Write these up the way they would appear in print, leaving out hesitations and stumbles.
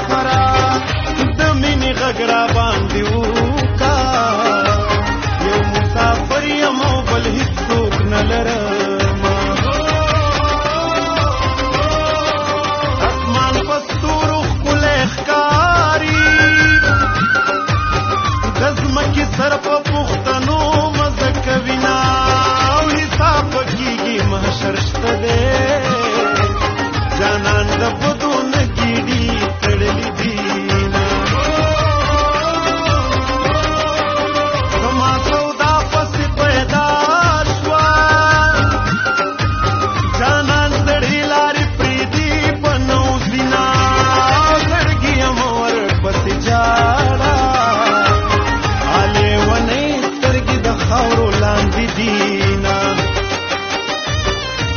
سره د مینې غږ را باندې وکا یو مسافر یم او بل هیڅوک نه لرم اسمان په ستورو ښکلی ښکاري د ځمکې سر په پوښتنو مزه کوي نه او حساب به کېږي محشر شته دی جانان د بدو نه ګیډي تړلي دي زما سودا پسې پیدا شوه جانان زړې لارې پرېږدي په نوزینا زړګي یم ورپسې جاړه لیونۍ سترګې د خاورو لاندې دینه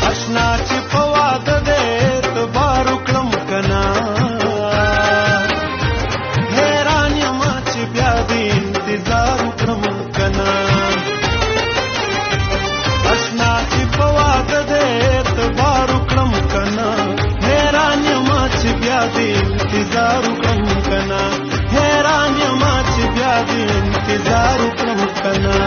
اشنا چې په واده دی اعتبار وکړم که نه حیران یم چې بیا د انتظار وکړم که نه اشنا چې په واده دی اعتبار وکړم که نه حیران یم چې بیا د انتظار وکړم که نه حیران یم چې بیا د انتظار وکړم که نه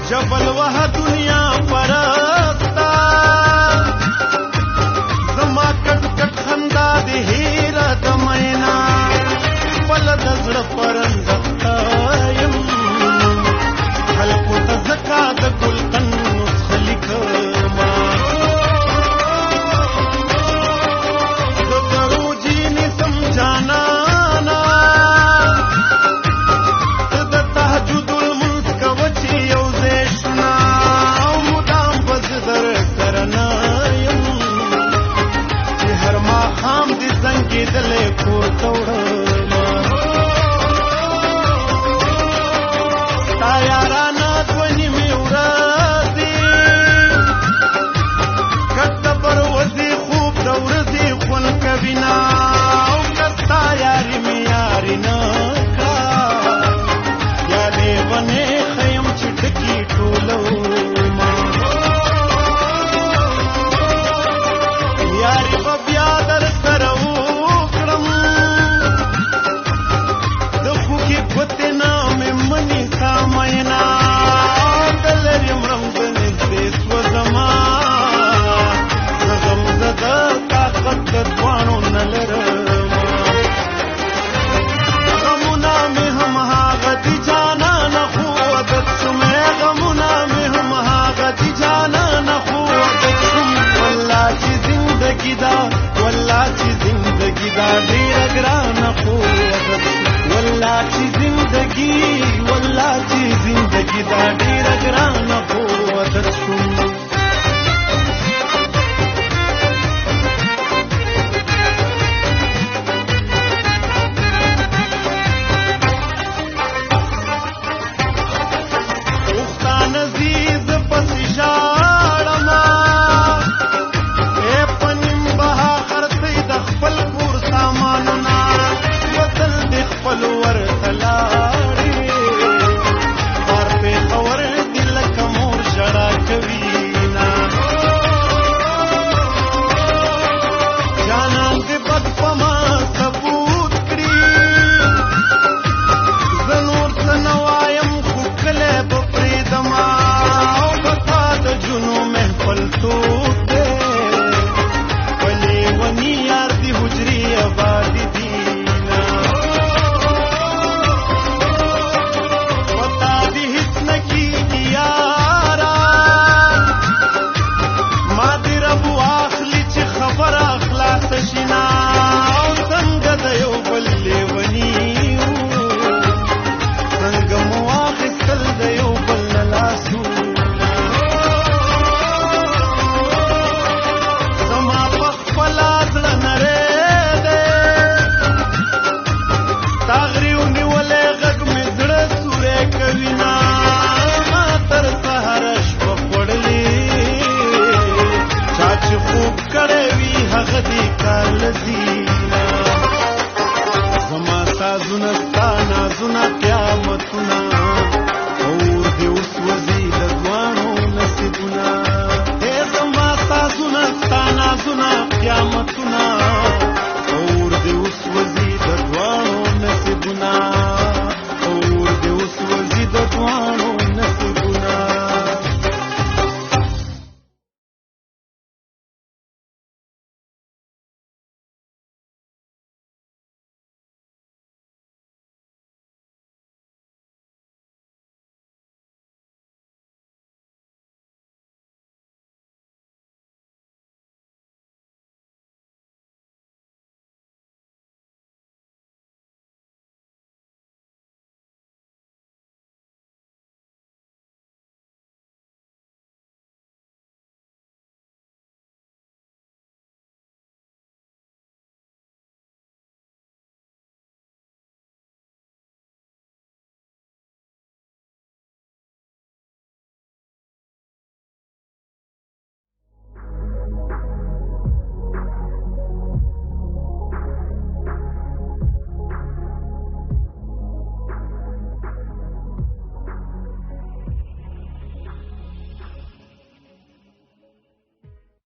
جبل وه دنیا پرستا زما کټ کټ خندا د هیره د مینا خپل د زړه پرنګستا یم خلکو ته ځکه د ګلقن نسخه لیکما د دروجي نسم جانانا ته د تهجد المنځ کوه چې یو دلې کور ته وړمه ستا یارانه دوه نیمې ورځې کټ ته پروځي خوب د ورځې خوند کوي نه او که ستا یاري مې یاري نه کړه یا لیونې ښیم چې ټکي ټولومه یاري به بیا در سره مینا دلریم رنگ نږدې سوه زما زه غمزده طاقت د دواړو نه لرم غمونه مې هم هغه دي جانانه خو عادت شومې غمونه مې هم هغه دي جانانه خو عادت شوم والله چې زندګي ده والله چې زندګي ده ډېره ګرانه خو عادت والله چې زندګي والله چې زندگی دا